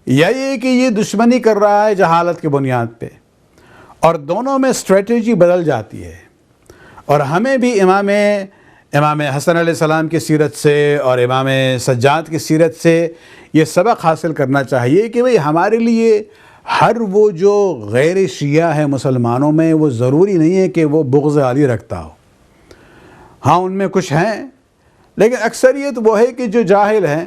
یا یہ کہ یہ دشمنی کر رہا ہے جہالت کی بنیاد پہ، اور دونوں میں اسٹریٹجی بدل جاتی ہے۔ اور ہمیں بھی امام امام حسن علیہ السلام کی سیرت سے اور امام سجاد کی سیرت سے یہ سبق حاصل کرنا چاہیے کہ بھئی ہمارے لیے ہر وہ جو غیر شیعہ ہے مسلمانوں میں، وہ ضروری نہیں ہے کہ وہ بغض علی رکھتا ہو. ہاں ان میں کچھ ہیں، لیکن اکثریت وہ ہے کہ جو جاہل ہیں.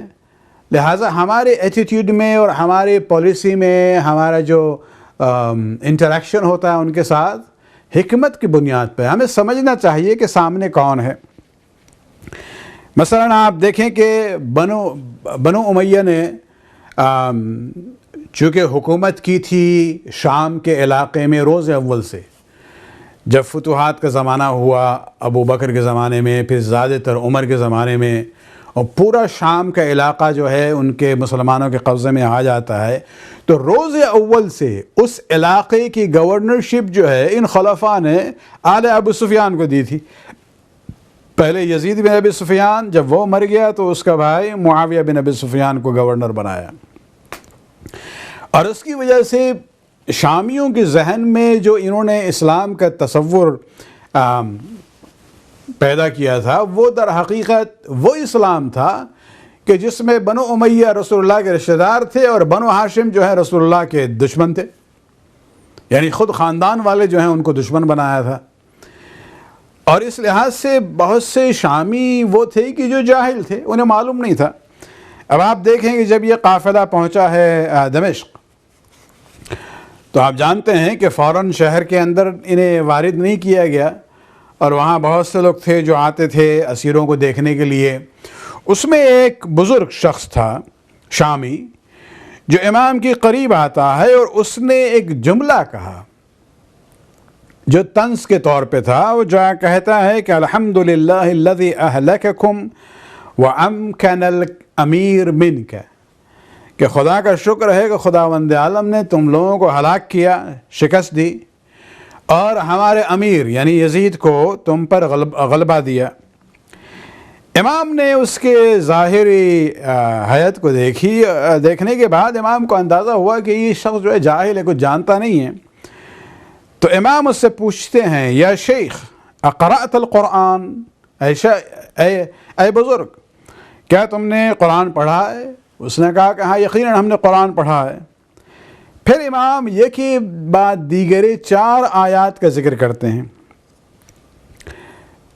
لہٰذا ہمارے ایٹیٹیوڈ میں اور ہمارے پالیسی میں ہمارا جو انٹریکشن ہوتا ہے ان کے ساتھ، حکمت کی بنیاد پہ ہمیں سمجھنا چاہیے کہ سامنے کون ہے. مثلا آپ دیکھیں کہ بنو امیہ نے چونکہ حکومت کی تھی شام کے علاقے میں روز اول سے، جب فتوحات کا زمانہ ہوا ابو بکر کے زمانے میں، پھر زیادہ تر عمر کے زمانے میں، اور پورا شام کا علاقہ جو ہے ان کے مسلمانوں کے قبضے میں آ جاتا ہے، تو روز اول سے اس علاقے کی گورنرشپ جو ہے ان خلفاء نے آل ابو سفیان کو دی تھی. پہلے یزید بن ابی سفیان، جب وہ مر گیا تو اس کا بھائی معاویہ بن ابی سفیان کو گورنر بنایا. اور اس کی وجہ سے شامیوں کے ذہن میں جو انہوں نے اسلام کا تصور پیدا کیا تھا، وہ در حقیقت وہ اسلام تھا کہ جس میں بنو امیہ رسول اللہ کے رشتہ دار تھے اور بنو ہاشم جو ہے رسول اللہ کے دشمن تھے. یعنی خود خاندان والے جو ہیں ان کو دشمن بنایا تھا. اور اس لحاظ سے بہت سے شامی وہ تھے کہ جو جاہل تھے، انہیں معلوم نہیں تھا. اب آپ دیکھیں کہ جب یہ قافلہ پہنچا ہے دمشق، تو آپ جانتے ہیں کہ فوراً شہر کے اندر انہیں وارد نہیں کیا گیا، اور وہاں بہت سے لوگ تھے جو آتے تھے اسیروں کو دیکھنے کے لیے. اس میں ایک بزرگ شخص تھا شامی جو امام کے قریب آتا ہے، اور اس نے ایک جملہ کہا جو طنز کے طور پہ تھا. وہ جو کہتا ہے کہ الحمدللہ الذی اہلککم وامکن الامیر منک، کہ خدا کا شکر ہے کہ خداوند عالم نے تم لوگوں کو ہلاک کیا، شکست دی، اور ہمارے امیر یعنی یزید کو تم پر غلبہ دیا. امام نے اس کے ظاہری حیت کو دیکھنے کے بعد امام کو اندازہ ہوا کہ یہ شخص جو ہے جاہل ہے، کچھ جانتا نہیں ہے. تو امام اس سے پوچھتے ہیں، یا شیخ اقرأت القرآن، اے بزرگ کیا تم نے قرآن پڑھا ہے؟ اس نے کہا کہ ہاں یقیناً ہم نے قرآن پڑھا ہے. پھر امام یکی بعد دیگرے 4 آیات کا ذکر کرتے ہیں.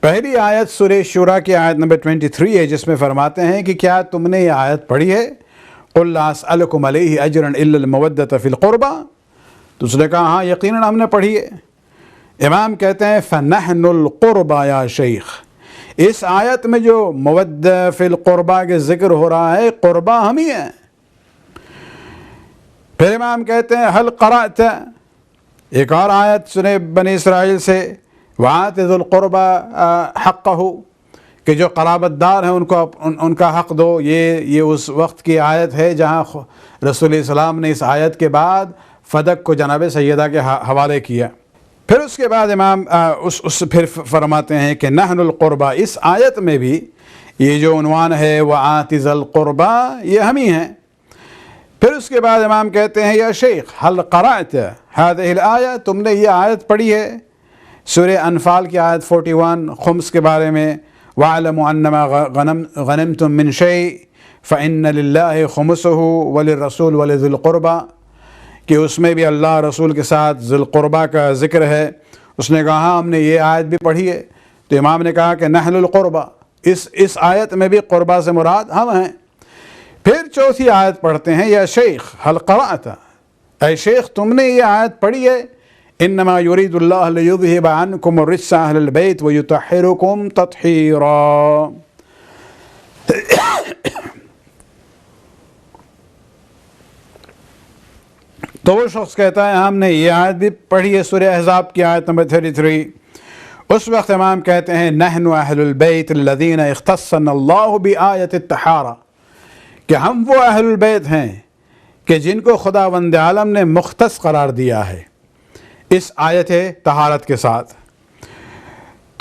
پہلی آیت سورہ شورى کی آیت نمبر 23 ہے، جس میں فرماتے ہیں کہ کیا تم نے یہ آیت پڑھی ہے؟ قُلْ لَا أَسْأَلُكُمْ عَلَيْهِ أَجْرًا إِلَّا الْمَوَدَّةَ فِي الْقُرْبَى. تو اس نے کہا ہاں یقیناً ہم نے پڑھی ہے. امام کہتے ہیں فَنَحْنُ الْقُرْبَى یا شیخ. اس آیت میں جو مودہ فی القربہ کے ذکر ہو رہا ہے، قربہ ہم ہی ہیں. پھر امام کہتے ہیں حل قرأت، ایک اور آیت سنے بنی اسرائیل سے، وَآتِ ذُو الْقُرْبَى حَقَّهُ، کہ جو قرابت دار ہیں ان کا حق دو. یہ اس وقت کی آیت ہے جہاں رسول السلام نے اس آیت کے بعد فدق کو جناب سیدہ کے حوالے کیا. پھر اس کے بعد امام پھر فرماتے ہیں کہ نحن القربہ، اس آیت میں بھی یہ جو عنوان ہے وَآتِ ذِی الْقُرْبَى، یہ ہم ہی ہیں. پھر اس کے بعد امام کہتے ہیں یا شیخ حل قرأت هذه الآیہ، تم نے یہ آیت پڑھی ہے سورہ انفال کی آیت 41 خمس کے بارے میں، وَاعْلَمُوا أَنَّمَا غَنِمْتُم مِّن شَيْءٍ فَإِنَّ لِلَّهِ خُمُسَهُ وَلِلرَّسُولِ وَلِذِي الْقُرْبَى، کہ اس میں بھی اللہ رسول کے ساتھ ذی القربہ کا ذکر ہے. اس نے کہا ہاں ہم نے یہ آیت بھی پڑھی ہے. تو امام نے کہا کہ نحن القربہ، اس آیت میں بھی قربہ سے مراد ہم ہیں. پھر چوتھی آیت پڑھتے ہیں یا شیخ حل قرأت، اے شیخ تم نے یہ آیت پڑھی ہے انما یرید اللہ لیذہب عنکم الرجس اہل البیت ویطہرکم تطہیرا. تو وہ شخص کہتا ہے ہم نے یہ آیت بھی پڑھی ہے سورہ احزاب کی آیت نمبر 33. اس وقت امام کہتے ہیں نحن اہل البیت الذین اختصنا اللہ بآیت الطہارہ، کہ ہم وہ اہل البیت ہیں کہ جن کو خداوند عالم نے مختص قرار دیا ہے اس آیت طہارت کے ساتھ.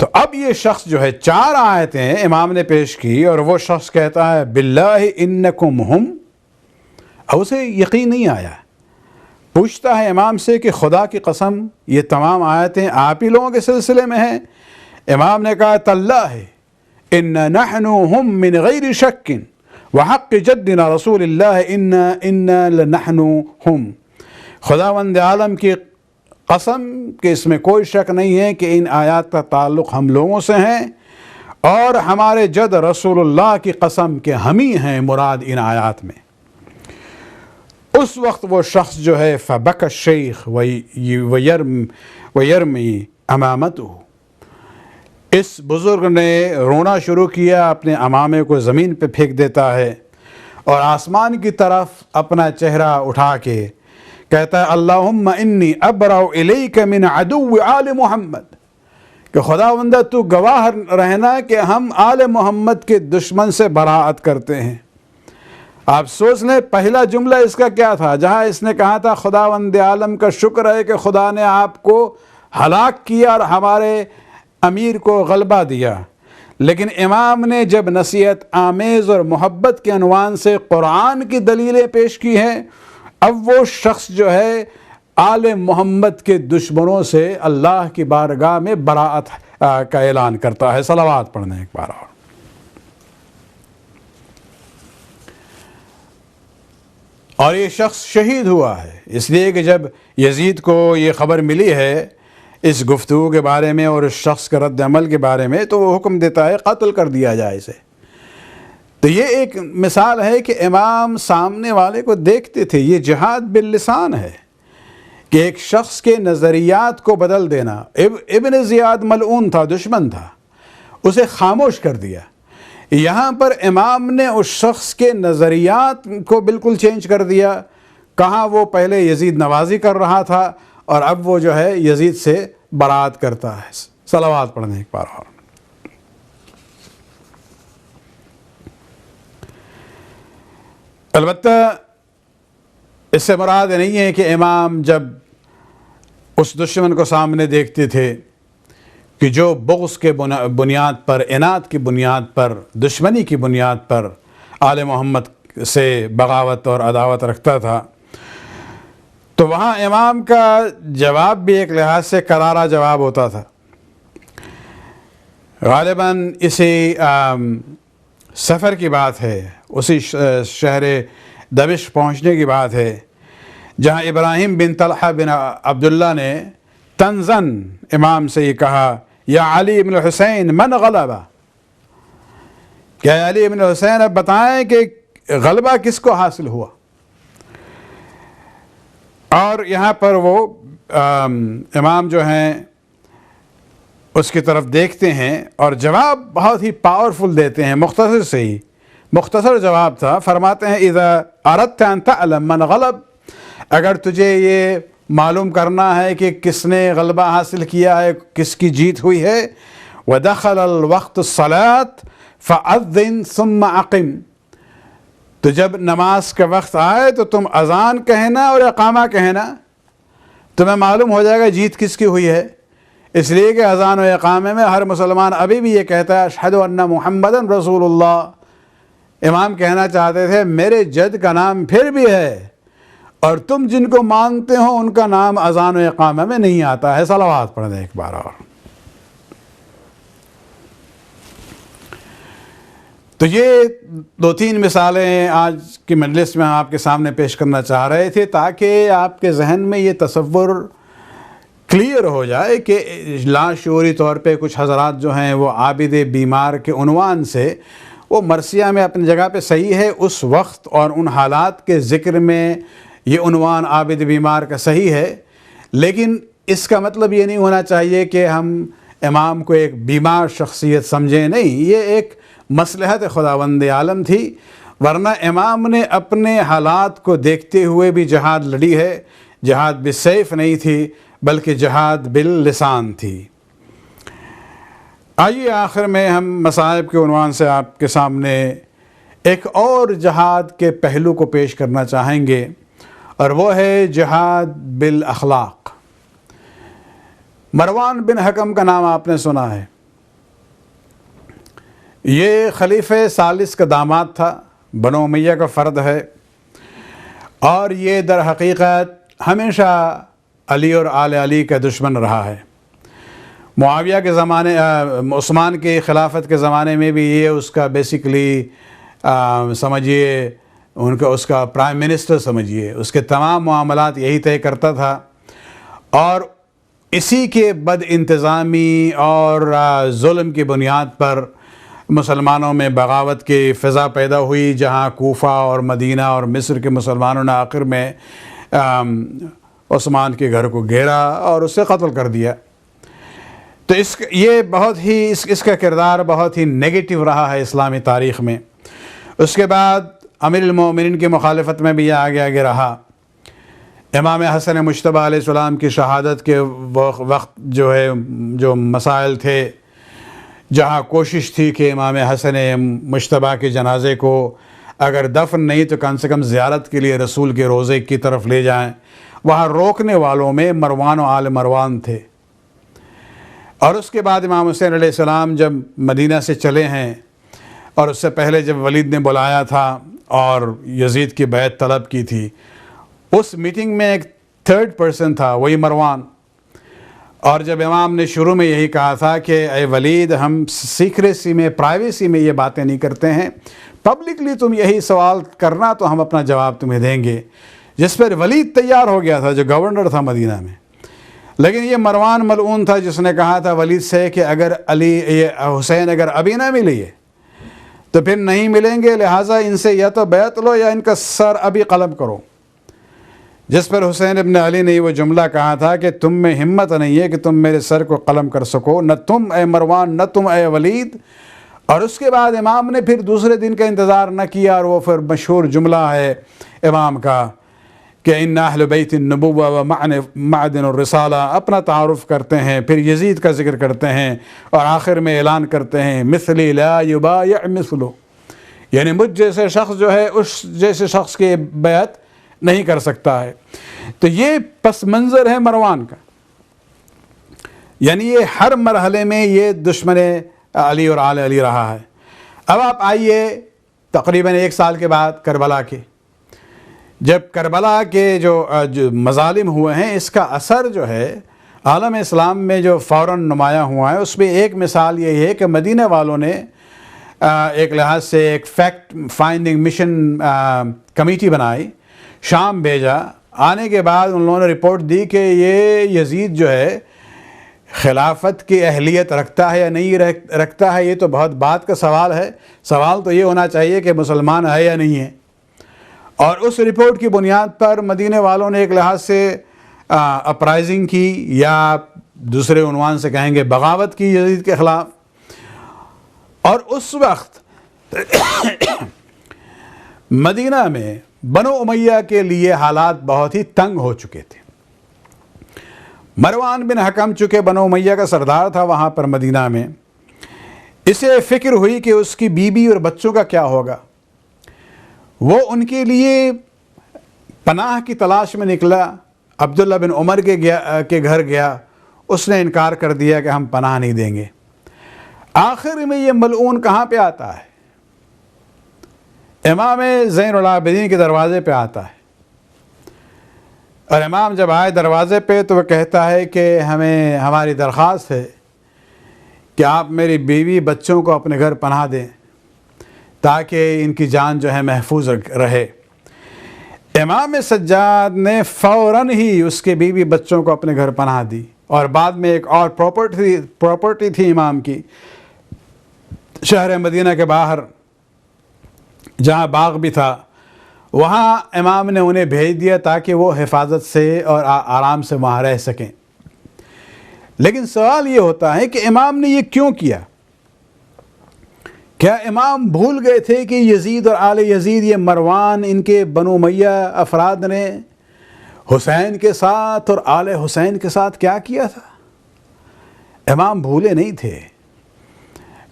تو اب یہ شخص جو ہے 4 آیتیں امام نے پیش کی، اور وہ شخص کہتا ہے باللہ انکم ہم، اب اسے یقین نہیں آیا. پوچھتا ہے امام سے کہ خدا کی قسم یہ تمام آیتیں آپ ہی لوگوں کے سلسلے میں ہیں؟ امام نے کہا تاللہ إن نحن هم من غير شك وحق جدنا رسول الله إنا لنحن هم. خداوند عالم کی قسم کہ اس میں کوئی شک نہیں ہے کہ ان آیات کا تعلق ہم لوگوں سے ہیں، اور ہمارے جد رسول اللہ کی قسم کہ ہم ہی ہیں مراد ان آیات میں. اس وقت وہ شخص جو ہے فبک الشیخ ویرمی امامتہ، اس بزرگ نے رونا شروع کیا، اپنے امامے کو زمین پہ پھینک دیتا ہے اور آسمان کی طرف اپنا چہرہ اٹھا کے کہتا ہے اللہم انی ابرأ الیک من عدو آل محمد، کہ خداوندہ تو گواہ رہنا کہ ہم آل محمد کے دشمن سے براءت کرتے ہیں. آپ سوچ لیں پہلا جملہ اس کا کیا تھا، جہاں اس نے کہا تھا خداوند عالم کا شکر ہے کہ خدا نے آپ کو ہلاک کیا اور ہمارے امیر کو غلبہ دیا. لیکن امام نے جب نصیحت آمیز اور محبت کے عنوان سے قرآن کی دلیلیں پیش کی ہیں، اب وہ شخص جو ہے آل محمد کے دشمنوں سے اللہ کی بارگاہ میں براءت کا اعلان کرتا ہے. صلوات پڑھنے ایک بار اور یہ شخص شہید ہوا ہے، اس لیے کہ جب یزید کو یہ خبر ملی ہے اس گفتگو کے بارے میں اور اس شخص کے رد عمل کے بارے میں، تو وہ حکم دیتا ہے قتل کر دیا جائے اسے. تو یہ ایک مثال ہے کہ امام سامنے والے کو دیکھتے تھے. یہ جہاد باللسان ہے کہ ایک شخص کے نظریات کو بدل دینا. ابن زیاد ملعون تھا، دشمن تھا، اسے خاموش کر دیا. یہاں پر امام نے اس شخص کے نظریات کو بالکل چینج کر دیا. کہاں وہ پہلے یزید نوازی کر رہا تھا اور اب وہ جو ہے یزید سے برات کرتا ہے. صلوات پڑھنے ایک بار اور. البتہ اس سے مراد نہیں ہے کہ امام جب اس دشمن کو سامنے دیکھتے تھے کہ جو بغض کے بنیاد پر، اناد کی بنیاد پر، دشمنی کی بنیاد پر آل محمد سے بغاوت اور عداوت رکھتا تھا، تو وہاں امام کا جواب بھی ایک لحاظ سے کرارا جواب ہوتا تھا. غالباً اسی سفر کی بات ہے، اسی شہر دمشق پہنچنے کی بات ہے جہاں ابراہیم بن طلحہ بن عبداللہ نے طنزاً امام سے یہ کہا یا علی بن حسین من غلبہ، کہ علی بن حسین اب بتائیں کہ غلبہ کس کو حاصل ہوا. اور یہاں پر وہ امام جو ہیں اس کی طرف دیکھتے ہیں اور جواب بہت ہی پاورفل دیتے ہیں، مختصر سے ہی، مختصر جواب تھا. فرماتے ہیں اذا اردت ان تعلم من غلب، اگر تجھے یہ معلوم کرنا ہے کہ کس نے غلبہ حاصل کیا ہے، کس کی جیت ہوئی ہے، ودخل الوقت الصلاة فأذن ثم اقم، تو جب نماز کا وقت آئے تو تم اذان کہنا اور اقامہ کہنا، تمہیں معلوم ہو جائے گا جیت کس کی ہوئی ہے. اس لیے کہ اذان و اقامے میں ہر مسلمان ابھی بھی یہ کہتا ہے اشہد ان محمدا رسول اللہ. امام کہنا چاہتے تھے میرے جد کا نام پھر بھی ہے اور تم جن کو مانتے ہو ان کا نام اذان و اقامہ میں نہیں آتا ہے. صلوات پڑھ دیں ایک بار اور. تو یہ دو تین مثالیں آج کی مجلس میں ہم آپ کے سامنے پیش کرنا چاہ رہے تھے تاکہ آپ کے ذہن میں یہ تصور کلیئر ہو جائے کہ لاشعوری طور پہ کچھ حضرات جو ہیں وہ عابد بیمار کے عنوان سے، وہ مرثیہ میں اپنی جگہ پہ صحیح ہے، اس وقت اور ان حالات کے ذکر میں یہ عنوان عابد بیمار کا صحیح ہے، لیکن اس کا مطلب یہ نہیں ہونا چاہیے کہ ہم امام کو ایک بیمار شخصیت سمجھیں. نہیں، یہ ایک مصلحت خداوند عالم تھی، ورنہ امام نے اپنے حالات کو دیکھتے ہوئے بھی جہاد لڑی ہے. جہاد بالسیف نہیں تھی بلکہ جہاد باللسان تھی. آئیے آخر میں ہم مصائب کے عنوان سے آپ کے سامنے ایک اور جہاد کے پہلو کو پیش کرنا چاہیں گے، اور وہ ہے جہاد بالاخلاق. مروان بن حکم کا نام آپ نے سنا ہے. یہ خلیفہ ثالث کا داماد تھا، بنو امیہ کا فرد ہے، اور یہ در حقیقت ہمیشہ علی اور آل علی کا دشمن رہا ہے. معاویہ کے زمانے عثمان کے خلافت کے زمانے میں بھی یہ اس کا بیسیکلی سمجھیے اس کا پرائم منسٹر سمجھیے، اس کے تمام معاملات یہی طے کرتا تھا، اور اسی کے بد انتظامی اور ظلم کی بنیاد پر مسلمانوں میں بغاوت کی فضا پیدا ہوئی، جہاں کوفہ اور مدینہ اور مصر کے مسلمانوں نے آخر میں عثمان کے گھر کو گھیرا اور اسے قتل کر دیا۔ تو یہ بہت ہی اس کا کردار بہت ہی نیگیٹو رہا ہے اسلامی تاریخ میں۔ اس کے بعد امیر المومنین کی مخالفت میں بھی یہ آگے رہا۔ امام حسن مجتبیٰ علیہ السلام کی شہادت کے وقت جو مسائل تھے، جہاں کوشش تھی کہ امام حسن مجتبیٰ کے جنازے کو اگر دفن نہیں تو کم سے کم زیارت کے لیے رسول کے روضے کی طرف لے جائیں، وہاں روکنے والوں میں مروان و آل مروان تھے۔ اور اس کے بعد امام حسین علیہ السلام جب مدینہ سے چلے ہیں، اور اس سے پہلے جب ولید نے بلایا تھا اور یزید کی بیعت طلب کی تھی، اس میٹنگ میں ایک تھرڈ پرسن تھا، وہی مروان۔ اور جب امام نے شروع میں یہی کہا تھا کہ اے ولید، ہم سیکریسی میں، پرائیویسی میں یہ باتیں نہیں کرتے ہیں، پبلکلی تم یہی سوال کرنا تو ہم اپنا جواب تمہیں دیں گے، جس پر ولید تیار ہو گیا تھا جو گورنر تھا مدینہ میں۔ لیکن یہ مروان ملعون تھا جس نے کہا تھا ولید سے کہ اگر حسین اگر ابھی نہ ملی ہے تو پھر نہیں ملیں گے، لہٰذا ان سے یا تو بیعت لو یا ان کا سر ابھی قلم کرو۔ جس پر حسین ابن علی نے وہ جملہ کہا تھا کہ تم میں ہمت نہیں ہے کہ تم میرے سر کو قلم کر سکو، نہ تم اے مروان، نہ تم اے ولید۔ اور اس کے بعد امام نے پھر دوسرے دن کا انتظار نہ کیا، اور وہ پھر مشہور جملہ ہے امام کا کہ ان اہل بیت النبوہ و معدن الرسالہ، اپنا تعارف کرتے ہیں، پھر یزید کا ذکر کرتے ہیں، اور آخر میں اعلان کرتے ہیں مثلی لا یبایع مثلو، یعنی مجھ جیسے شخص جو ہے اس جیسے شخص کی بیعت نہیں کر سکتا ہے۔ تو یہ پس منظر ہے مروان کا، یعنی یہ ہر مرحلے میں یہ دشمن علی اور آل علی رہا ہے۔ اب آپ آئیے تقریباً 1 سال کے بعد کربلا کے، جب کربلا کے جو مظالم ہوئے ہیں، اس کا اثر جو ہے عالم اسلام میں جو فوراً نمایاں ہوا ہے، اس میں ایک مثال یہی ہے کہ مدینہ والوں نے ایک لحاظ سے ایک فیکٹ فائنڈنگ مشن کمیٹی بنائی، شام بھیجا۔ آنے کے بعد ان لوگوں نے رپورٹ دی کہ یہ یزید جو ہے خلافت کی اہلیت رکھتا ہے یا نہیں رکھتا ہے، یہ تو بہت بات کا سوال ہے، سوال تو یہ ہونا چاہیے کہ مسلمان ہے یا نہیں ہے۔ اور اس رپورٹ کی بنیاد پر مدینے والوں نے ایک لحاظ سے اپرائزنگ کی، یا دوسرے عنوان سے کہیں گے بغاوت کی یزید کے خلاف۔ اور اس وقت مدینہ میں بنو امیہ کے لیے حالات بہت ہی تنگ ہو چکے تھے۔ مروان بن حکم چونکہ بنو امیہ کا سردار تھا وہاں پر مدینہ میں، اسے فکر ہوئی کہ اس کی بیوی اور بچوں کا کیا ہوگا۔ وہ ان کے لیے پناہ کی تلاش میں نکلا، عبداللہ بن عمر کے گھر گیا، اس نے انکار کر دیا کہ ہم پناہ نہیں دیں گے۔ آخر میں یہ ملعون کہاں پہ آتا ہے؟ امام زین العابدین کے دروازے پہ آتا ہے، اور امام جب آئے دروازے پہ تو وہ کہتا ہے کہ ہماری درخواست ہے کہ آپ میری بیوی بچوں کو اپنے گھر پناہ دیں تاکہ ان کی جان جو ہے محفوظ رہے۔ امام سجاد نے فوراً ہی اس کے بیوی بچوں کو اپنے گھر پناہ دی، اور بعد میں ایک اور پراپرٹی تھی امام کی شہر مدینہ کے باہر، جہاں باغ بھی تھا، وہاں امام نے انہیں بھیج دیا تاکہ وہ حفاظت سے اور آرام سے وہاں رہ سکیں۔ لیکن سوال یہ ہوتا ہے کہ امام نے یہ کیوں کیا؟ کیا امام بھول گئے تھے کہ یزید اور آل یزید، یہ مروان، ان کے بنو امیہ افراد نے حسین کے ساتھ اور آل حسین کے ساتھ کیا کیا تھا؟ امام بھولے نہیں تھے،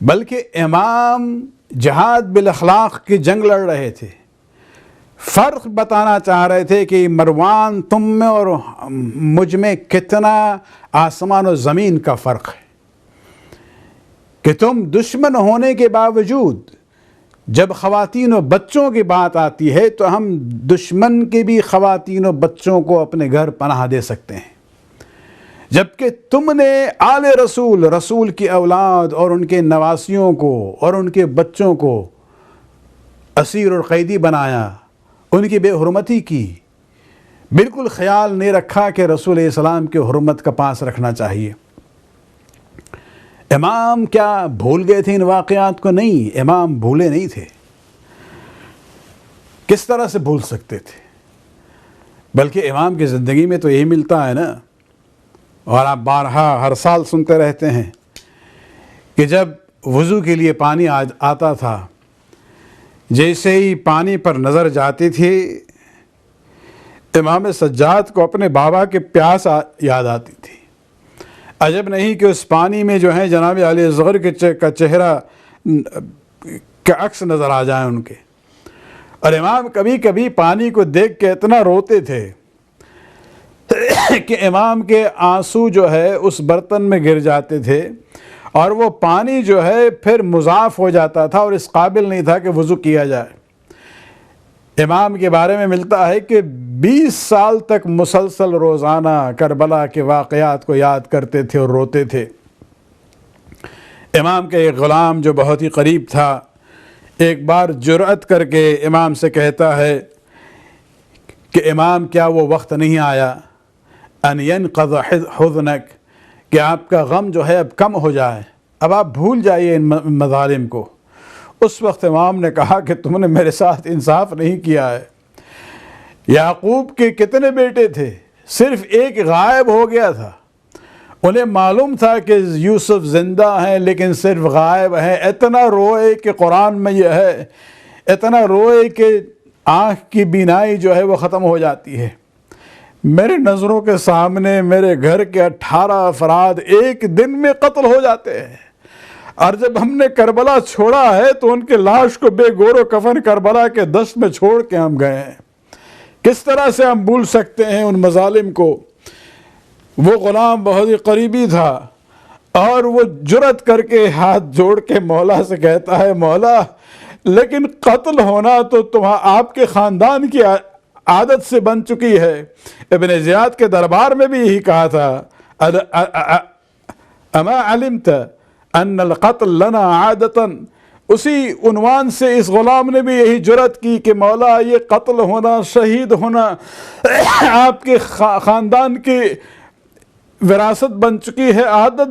بلکہ امام جہاد بالاخلاق کی جنگ لڑ رہے تھے، فرق بتانا چاہ رہے تھے کہ مروان تم میں اور مجھ میں کتنا آسمان و زمین کا فرق ہے، کہ تم دشمن ہونے کے باوجود جب خواتین و بچوں کی بات آتی ہے تو ہم دشمن کے بھی خواتین و بچوں کو اپنے گھر پناہ دے سکتے ہیں، جبکہ تم نے آل رسول کی اولاد اور ان کے نواسیوں کو اور ان کے بچوں کو اسیر اور قیدی بنایا، ان کی بے حرمتی کی، بالکل خیال نہیں رکھا کہ رسول علیہ السلام کی حرمت کا پاس رکھنا چاہیے۔ امام کیا بھول گئے تھے ان واقعات کو؟ نہیں، امام بھولے نہیں تھے۔ کس طرح سے بھول سکتے تھے؟ بلکہ امام کی زندگی میں تو یہی ملتا ہے نا، اور آپ بارہا ہر سال سنتے رہتے ہیں کہ جب وضو کے لیے پانی آتا تھا، جیسے ہی پانی پر نظر جاتی تھی امام سجاد کو اپنے بابا کے پیاس یاد آتی تھی۔ عجب نہیں کہ اس پانی میں جو ہے جناب علی اصغر کا چہرہ کا عکس نظر آ جائے ان کے۔ اور امام کبھی کبھی پانی کو دیکھ کے اتنا روتے تھے کہ امام کے آنسو جو ہے اس برتن میں گر جاتے تھے، اور وہ پانی جو ہے پھر مضاف ہو جاتا تھا اور اس قابل نہیں تھا کہ وضو کیا جائے۔ امام کے بارے میں ملتا ہے کہ 20 سال تک مسلسل روزانہ کربلا کے واقعات کو یاد کرتے تھے اور روتے تھے۔ امام کا ایک غلام جو بہت ہی قریب تھا، ایک بار جرأت کر کے امام سے کہتا ہے کہ امام کیا وہ وقت نہیں آیا ان ينقض حزنک، کہ آپ کا غم جو ہے اب کم ہو جائے، اب آپ بھول جائیے ان مظالم کو۔ اس وقت امام نے کہا کہ تم نے میرے ساتھ انصاف نہیں کیا ہے۔ یعقوب کے کتنے بیٹے تھے؟ صرف ایک غائب ہو گیا تھا۔ انہیں معلوم تھا کہ یوسف زندہ ہیں لیکن صرف غائب ہیں۔ اتنا روئے کہ قرآن میں یہ ہے، اتنا روئے کہ آنکھ کی بینائی جو ہے وہ ختم ہو جاتی ہے۔ میرے نظروں کے سامنے میرے گھر کے 18 افراد ایک دن میں قتل ہو جاتے ہیں، اور جب ہم نے کربلا چھوڑا ہے تو ان کے لاش کو بے گور و کفن کربلا کے دشت میں چھوڑ کے ہم گئے ہیں۔ کس طرح سے ہم بھول سکتے ہیں ان مظالم کو؟ وہ غلام بہت ہی قریبی تھا، اور وہ جرأت کر کے ہاتھ جوڑ کے مولا سے کہتا ہے، مولا لیکن قتل ہونا تو آپ کے خاندان کی عادت سے بن چکی ہے۔ ابن زیاد کے دربار میں بھی یہی کہا تھا، اما علمت ان القتل لنا عادتا۔ اسی عنوان سے اس غلام نے بھی یہی جرأت کی کہ مولا یہ قتل ہونا، شہید ہونا آپ کے خاندان کی وراثت بن چکی ہے، عادت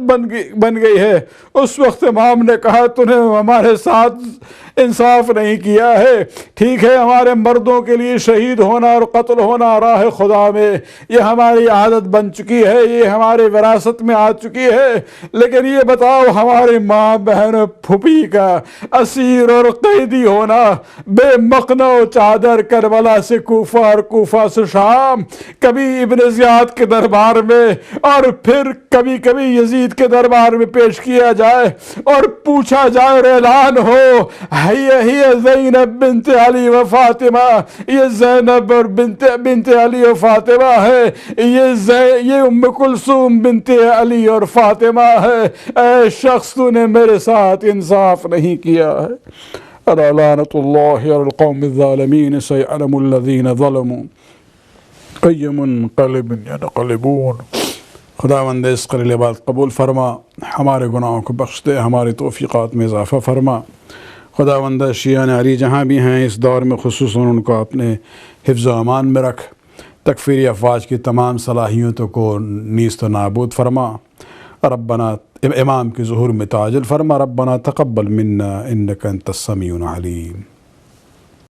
بن گئی ہے۔ اس وقت امام نے کہا تو نے ہمارے ساتھ انصاف نہیں کیا ہے۔ ٹھیک ہے، ہمارے مردوں کے لیے شہید ہونا اور قتل ہونا راہ خدا میں یہ ہماری عادت بن چکی ہے، یہ ہمارے وراثت میں آ چکی ہے، لیکن یہ بتاؤ ہماری ماں بہن پھوپھی کا اسیر اور قیدی ہونا، بے مقنع و چادر کربلا سے کوفہ اور کوفہ سے شام، کبھی ابن زیاد کے دربار میں اور پھر کبھی کبھی یزید کے دربار میں پیش کیا جائے اور پوچھا جائے اور اعلان ہو، ہی زینب بنت علی و فاطمہ، یہ زینب اور بنت علی و فاطمہ ہے، یہ ام کلثوم بنت علی اور فاطمہ ہے۔ اے شخص تو نے میرے ساتھ انصاف نہیں کیا ہے۔ الا لعنت اللہ علی القوم الظالمین سیعلم الذین ظلموا ای منقلب ینقلبون۔ خداوند اس قلیل عبادت قبول فرما، ہمارے گناہوں کو بخش دے، ہماری توفیقات میں اضافہ فرما۔ خداوند شیعہ علی جہاں بھی ہیں اس دور میں خصوصاً ان کو اپنے حفظ و امان میں رکھ، تکفیری افواج کی تمام صلاحیتوں کو نیست و نابود فرما۔ ربنا امام کے ظہور میں تعجل فرما، ربنا تقبل منا انک انت السمیع العلیم۔